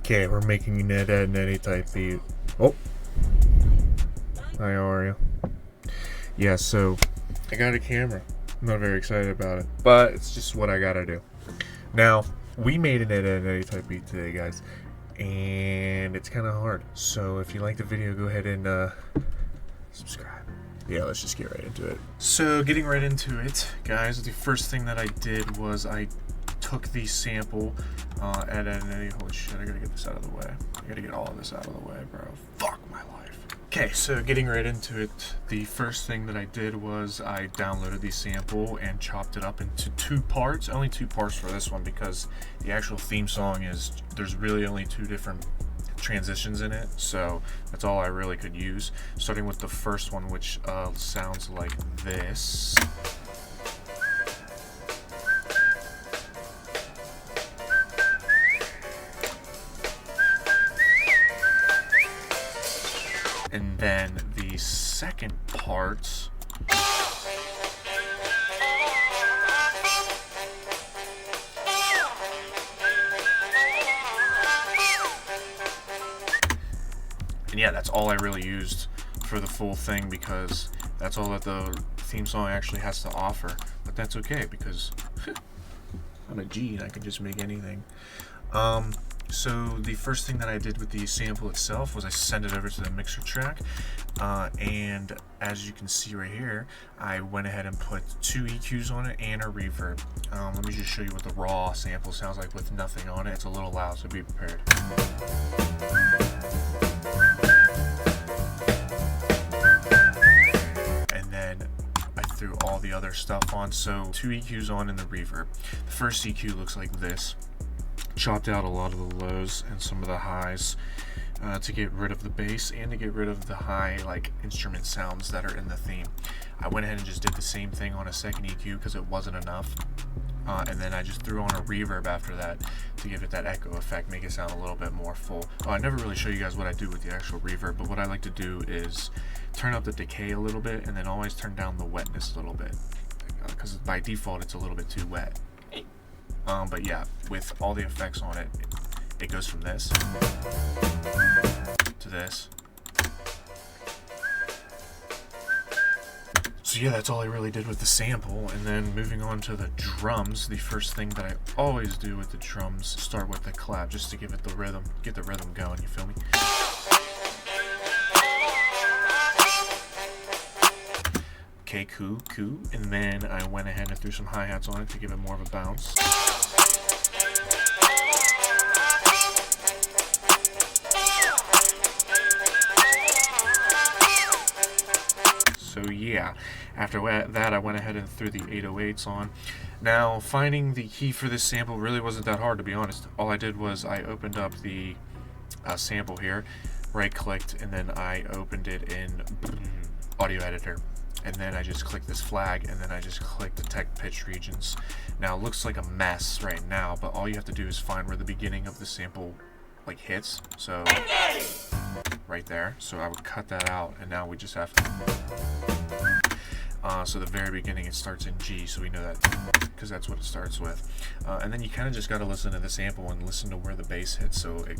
Okay, we're making an Ed, Ed and Eddy type beat. Oh, hi, how are you? Yeah, so I got a camera. I'm not very excited about it, but it's just what I gotta do. Now, we made an Ed, Ed and Eddy type beat today, guys, and it's kind of hard. So if you like the video, go ahead and subscribe. Yeah, let's just get right into it. So getting right into it, guys, the first thing that I did was I took the sample, Ed, Ed and Eddy. Holy shit, I gotta get this out of the way. I gotta get all of this out of the way, bro. Fuck my life. Okay, so getting right into it, the first thing that I did was I downloaded the sample and chopped it up into 2 parts. Only 2 parts for this one because the actual theme song is, there's really only 2 different transitions in it, so that's all I really could use. Starting with the first one, which sounds like this. And then the second part and yeah, that's all I really used for the full thing because that's all that the theme song actually has to offer. But that's okay because I'm a G and I can just make anything. So the first thing that I did with the sample itself was I sent it over to the mixer track, and as you can see right here, I went ahead and put 2 EQs on it and a reverb. Let me just show you what the raw sample sounds like with nothing on it. It's a little loud, so be prepared. And then I threw all the other stuff on, so 2 EQs on and the reverb. The first EQ looks like this. Chopped out a lot of the lows and some of the highs to get rid of the bass and to get rid of the high instrument sounds that are in the theme. I went ahead and just did the same thing on a second EQ because it wasn't enough, and then I just threw on a reverb after that to give it that echo effect, make it sound a little bit more full. I never really show you guys what I do with the actual reverb, but what I like to do is turn up the decay a little bit and then always turn down the wetness a little bit because by default it's a little bit too wet. But yeah, with all the effects on it, it goes from this to this. So yeah, that's all I really did with the sample. And then moving on to the drums, the first thing that I always do with the drums, start with the clap just to give it the rhythm, get the rhythm going, you feel me? Okay, cool. And then I went ahead and threw some hi-hats on it to give it more of a bounce. So yeah, after that I went ahead and threw the 808s on. Now, finding the key for this sample really wasn't that hard, to be honest. All I did was I opened up the sample here, right-clicked, and then I opened it in audio editor. And then I just click this flag, and then I just click detect pitch regions. Now it looks like a mess right now, but all you have to do is find where the beginning of the sample hits. So right there. So I would cut that out, and now we just have to. So the very beginning it starts in G, so we know that because that's what it starts with. And then you kind of just got to listen to the sample and listen to where the bass hits. So it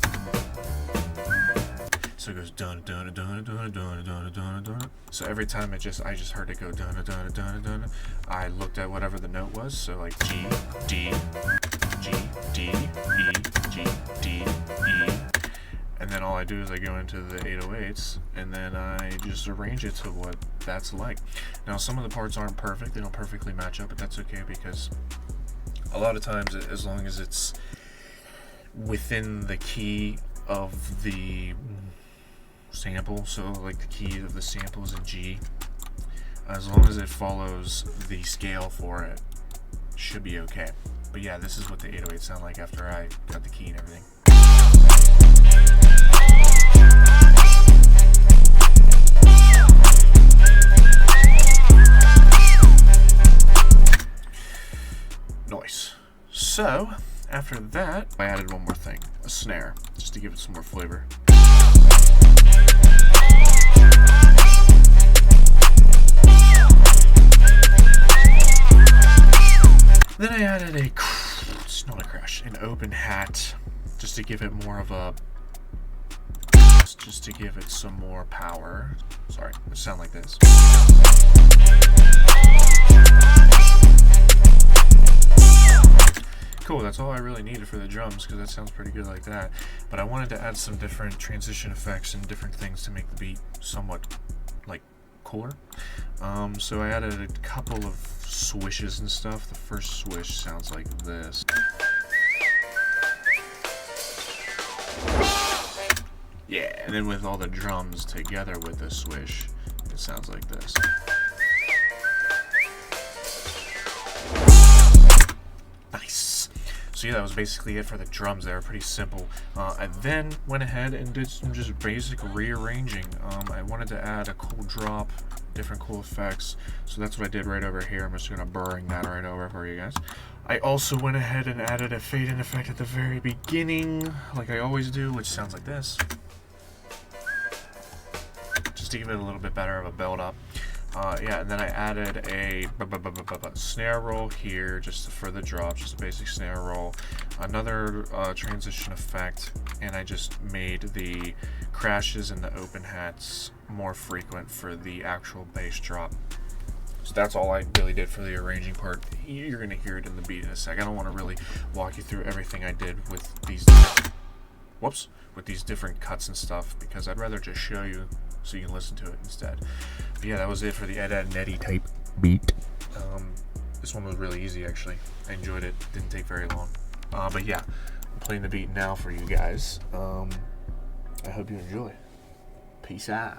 goes dun dun dun dun dun dun dun dun. So every time I just heard it go dun dun dun dun, I looked at whatever the note was. So like G, D, G, D, E, G, D, E, and then all I do is I go into the 808s and then I just arrange it to what that's like. Now some of the parts aren't perfect; they don't perfectly match up, but that's okay because a lot of times, as long as it's within the key of the sample, so like the key of the sample is in G, as long as it follows the scale for it, should be okay. But yeah, this is what the 808 sound like after I got the key and everything. Nice. So after that, I added one more thing, a snare, just to give it some more flavor. Then I added a, it's not a crash, an open hat just to give it more of a, just to give it some more power. Sorry, it sound like this. Cool, that's all I really needed for the drums, because that sounds pretty good like that. But I wanted to add some different transition effects and different things to make the beat somewhat like cooler. So I added a couple of swishes and stuff. The first swish sounds like this. Yeah, and then with all the drums together with the swish, it sounds like this. Nice. So yeah, that was basically it for the drums. They were pretty simple. I then went ahead and did some just basic rearranging. I wanted to add a cool drop, different cool effects. So that's what I did right over here. I'm just gonna bring that right over for you guys. I also went ahead and added a fade-in effect at the very beginning, like I always do, which sounds like this. Just to give it a little bit better of a build-up. Yeah, and then I added a snare roll here, just for the drop, just a basic snare roll. Another transition effect, and I just made the crashes and the open hats more frequent for the actual bass drop. So that's all I really did for the arranging part. You're going to hear it in the beat in a sec. I don't want to really walk you through everything I did with these with these different cuts and stuff, because I'd rather just show you so you can listen to it instead. But yeah, that was it for the Eddy type beat. This one was really easy, actually. I enjoyed it. Didn't take very long. But yeah, I'm playing the beat now for you guys. I hope you enjoy. Peace out.